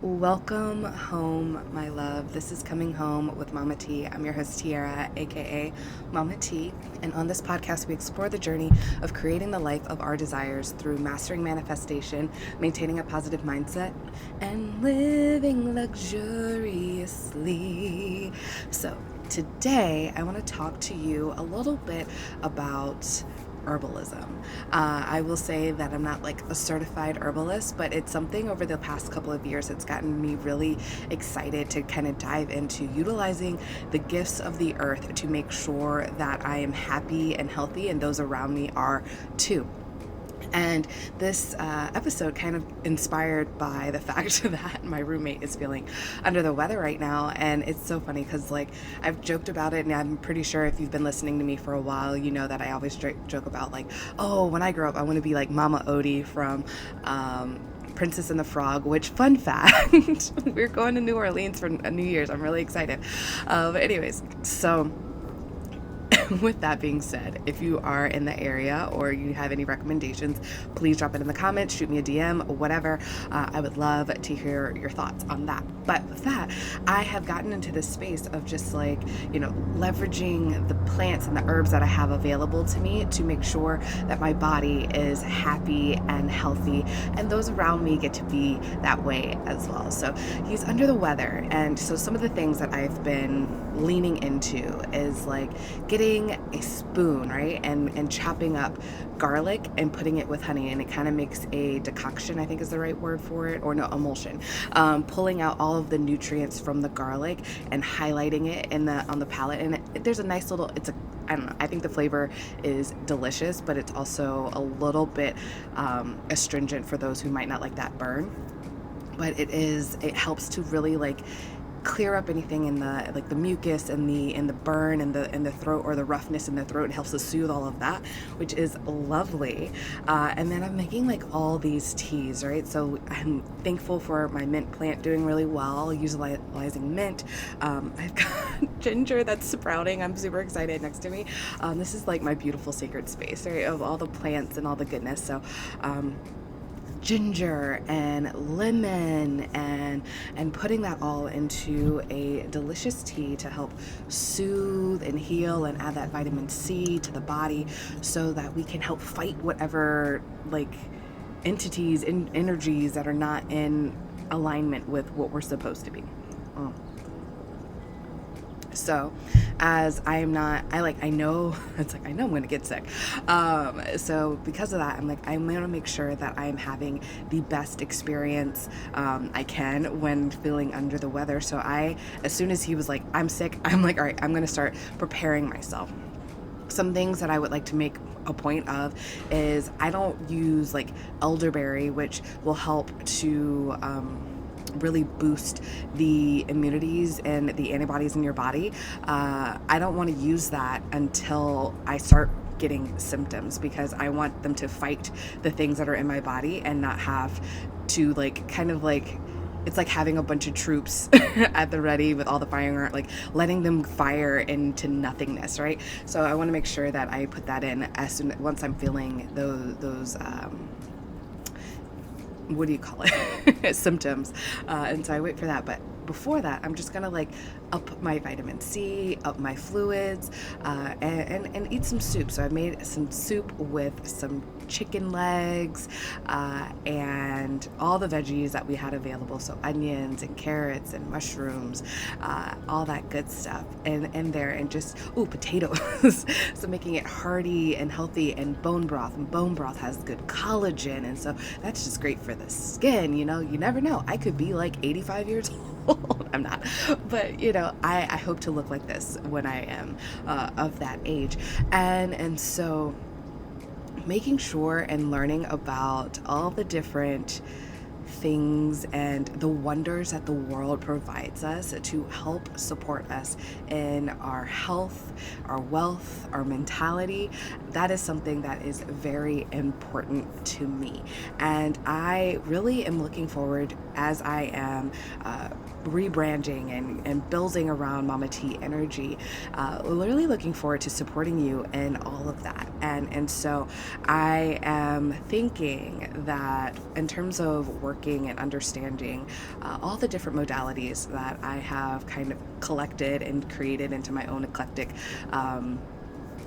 Welcome home, my love. This is Coming Home with Mama T. I'm your host, Tiara, aka Mama T. And on this podcast, we explore the journey of creating the life of our desires through mastering manifestation, maintaining a positive mindset, and living luxuriously. So, today, I want to talk to you a little bit about herbalism. I will say that I'm not like a certified herbalist, but it's something over the past couple of years that's gotten me really excited to kind of dive into utilizing the gifts of the earth to make sure that I am happy and healthy and those around me are too. And this episode kind of inspired by the fact that my roommate is feeling under the weather right now. And it's so funny because like I've joked about it, and I'm pretty sure if you've been listening to me for a while, you know that I always joke about like, oh, when I grow up, I want to be like Mama Odie from Princess and the Frog, which, fun fact, we're going to New Orleans for New Year's. I'm really excited. But anyways, so with that being said, if you are in the area or you have any recommendations, please drop it in the comments, shoot me a DM, whatever. I would love to hear your thoughts on that. But with that, I have gotten into this space of just like, leveraging the plants and the herbs that I have available to me to make sure that my body is happy and healthy, and those around me get to be that way as well. So he's under the weather, and so some of the things that I've been leaning into is like getting a spoon, right, and chopping up garlic and putting it with honey, and it kind of makes a decoction, I think is the right word for it, or no, emulsion. Pulling out all of the nutrients from the garlic and highlighting it on the palate, and there's a nice little, I don't know, I think the flavor is delicious, but it's also a little bit astringent for those who might not like that burn. But it helps to really like clear up anything in the mucus and the burn and the throat, or the roughness in the throat. It helps to soothe all of that, which is lovely. And then I'm making like all these teas, right? So I'm thankful for my mint plant doing really well, utilizing mint. I've got ginger that's sprouting. I'm super excited next to me. This is like my beautiful sacred space, right, of all the plants and all the goodness. So ginger and lemon and putting that all into a delicious tea to help soothe and heal and add that vitamin C to the body, so that we can help fight whatever like entities and energies that are not in alignment with what we're supposed to be. So as I know I'm going to get sick. So because of that, I'm going to make sure that I'm having the best experience I can when feeling under the weather. So as soon as he was like, I'm sick, I'm like, all right, I'm going to start preparing myself. Some things that I would like to make a point of is I don't use like elderberry, which will help to really boost the immunities and the antibodies in your body. I don't want to use that until I start getting symptoms, because I want them to fight the things that are in my body and not have to like kind of like, it's like having a bunch of troops at the ready with all the firing, like letting them fire into nothingness, right? So I want to make sure that I put that in once I'm feeling those what do you call it, symptoms, and so I wait for that. But before that, I'm just gonna like up my vitamin C, up my fluids, and eat some soup. So I made some soup with some chicken legs and all the veggies that we had available, so onions and carrots and mushrooms, all that good stuff in there, and just potatoes. So making it hearty and healthy, and bone broth has good collagen, and so that's just great for the skin. You never know, I could be like 85 years old. I'm not, but I hope to look like this when I am of that age. And so making sure and learning about all the different things and the wonders that the world provides us to help support us in our health, our wealth, our mentality. That is something that is very important to me. And I really am looking forward, as I am rebranding and building around Mama T Energy, literally looking forward to supporting you in all of that. And so I am thinking that in terms of working and understanding all the different modalities that I have kind of collected and created into my own eclectic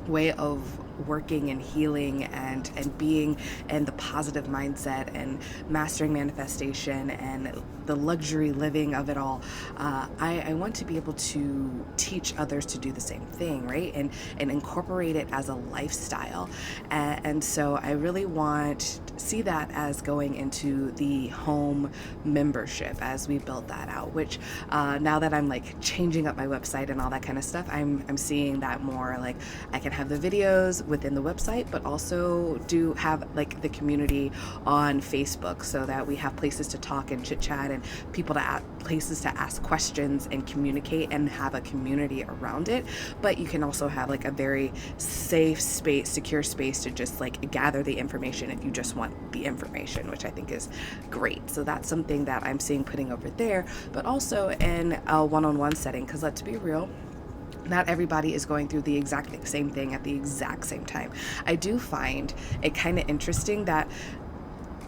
way of working and healing and being in the positive mindset and mastering manifestation and the luxury living of it all, I want to be able to teach others to do the same thing, right? And incorporate it as a lifestyle. And so I really want see that as going into the home membership as we build that out, which now that I'm like changing up my website and all that kind of stuff, I'm seeing that more like I can have the videos within the website, but also do have like the community on Facebook so that we have places to talk and chit chat and people to places to ask questions and communicate and have a community around it. But you can also have like a very safe space, secure space to just like gather the information if you just want the information, which I think is great. So that's something that I'm seeing putting over there, but also in a one-on-one setting, because let's be real, not everybody is going through the exact same thing at the exact same time. I do find it kind of interesting that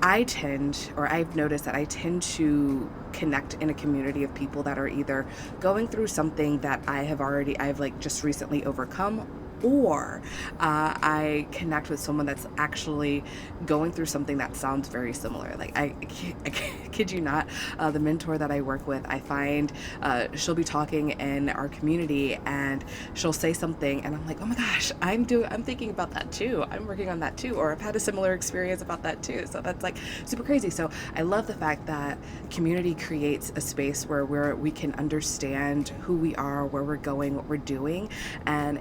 I've noticed that I tend to connect in a community of people that are either going through something that I've like just recently overcome, or I connect with someone that's actually going through something that sounds very similar. Like I kid you not, the mentor that I work with, I find she'll be talking in our community and she'll say something and I'm like, oh my gosh, I'm thinking about that too. I'm working on that too, or I've had a similar experience about that too. So that's like super crazy. So I love the fact that community creates a space where we can understand who we are, where we're going, what we're doing, and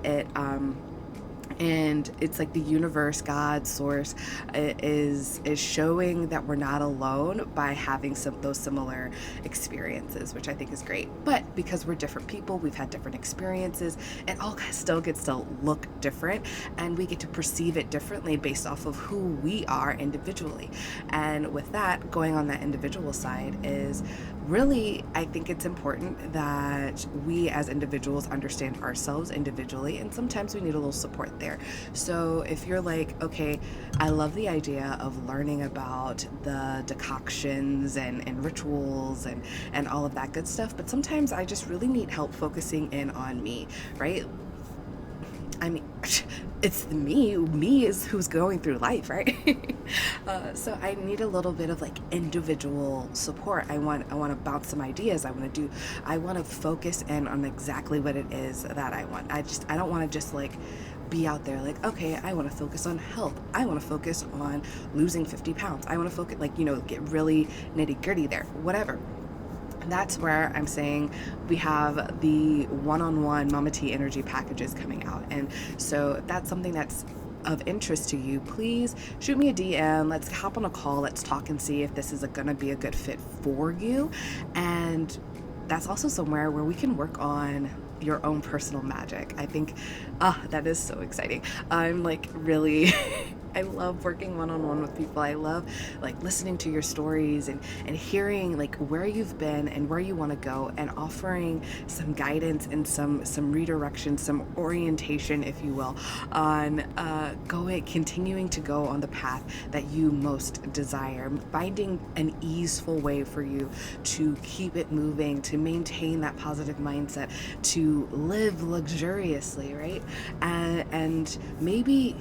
it's like the universe, God, source is showing that we're not alone by having those similar experiences, which I think is great. But because we're different people, we've had different experiences, it all still gets to look different, and we get to perceive it differently based off of who we are individually. And with that, going on that individual side is really, I think it's important that we as individuals understand ourselves individually, and sometimes we need a little support there. So if you're like, okay, I love the idea of learning about the decoctions and rituals and all of that good stuff, but sometimes I just really need help focusing in on me, right? I mean, it's me. Me is who's going through life, right? So I need a little bit of like individual support. I want to bounce some ideas. I want to focus in on exactly what it is that I want. I don't want to just like be out there like, okay, I want to focus on health. I want to focus on losing 50 pounds. I want to focus, like, get really nitty gritty there, whatever. That's where I'm saying we have the one-on-one Mama T energy packages coming out. And so if that's something that's of interest to you, please shoot me a DM. Let's hop on a call. Let's talk and see if this is going to be a good fit for you. And that's also somewhere where we can work on your own personal magic. I think, that is so exciting. I'm like really, I love working one-on-one with people. I love like listening to your stories and hearing like where you've been and where you want to go, and offering some guidance and some redirection, some orientation, if you will, on continuing to go on the path that you most desire, finding an easeful way for you to keep it moving, to maintain that positive mindset, to live luxuriously, right? And maybe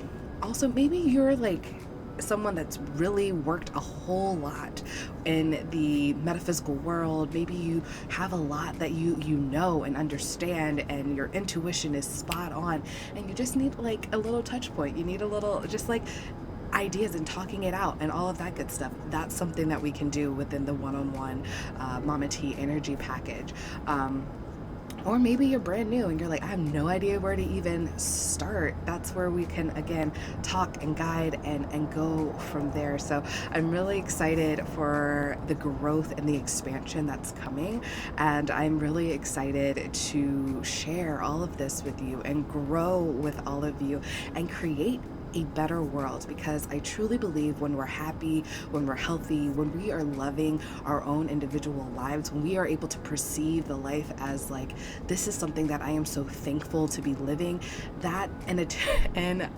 you're like someone that's really worked a whole lot in the metaphysical world. Maybe you have a lot that you know and understand, and your intuition is spot on, and you just need like a little touch point. You need a little just like ideas and talking it out and all of that good stuff. That's something that we can do within the one-on-one Mama T energy package. Or maybe you're brand new and you're like, I have no idea where to even start. That's where we can, again, talk and guide and go from there. So I'm really excited for the growth and the expansion that's coming. And I'm really excited to share all of this with you and grow with all of you and create a better world, because I truly believe when we're happy, when we're healthy, when we are loving our own individual lives, when we are able to perceive the life as like, this is something that I am so thankful to be living, that in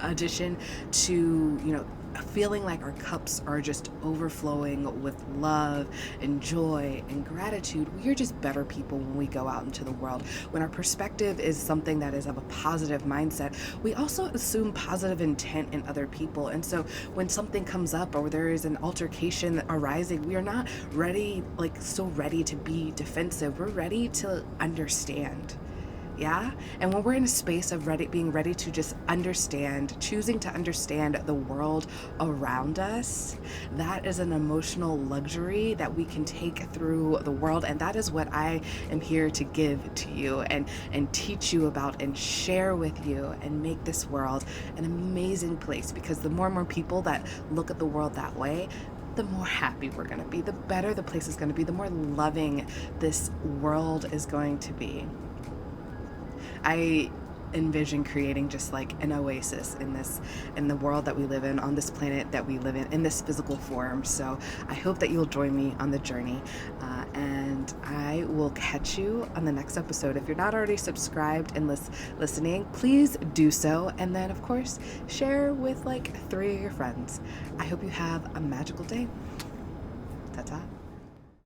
addition to, feeling like our cups are just overflowing with love and joy and gratitude, we are just better people when we go out into the world. When our perspective is something that is of a positive mindset, we also assume positive intent in other people. And so when something comes up or there is an altercation arising, we are not ready, like so ready to be defensive. We're ready to understand. Yeah. And when we're in a space of being ready to just understand, choosing to understand the world around us, that is an emotional luxury that we can take through the world. And that is what I am here to give to you and teach you about and share with you and make this world an amazing place. Because the more and more people that look at the world that way, the more happy we're going to be, the better the place is going to be, the more loving this world is going to be. I envision creating just like an oasis in the world that we live in, on this planet that we live in this physical form. So I hope that you'll join me on the journey, and I will catch you on the next episode. If you're not already subscribed and listening, please do so, and then of course share with like 3 of your friends. I hope you have a magical day. Ta-ta.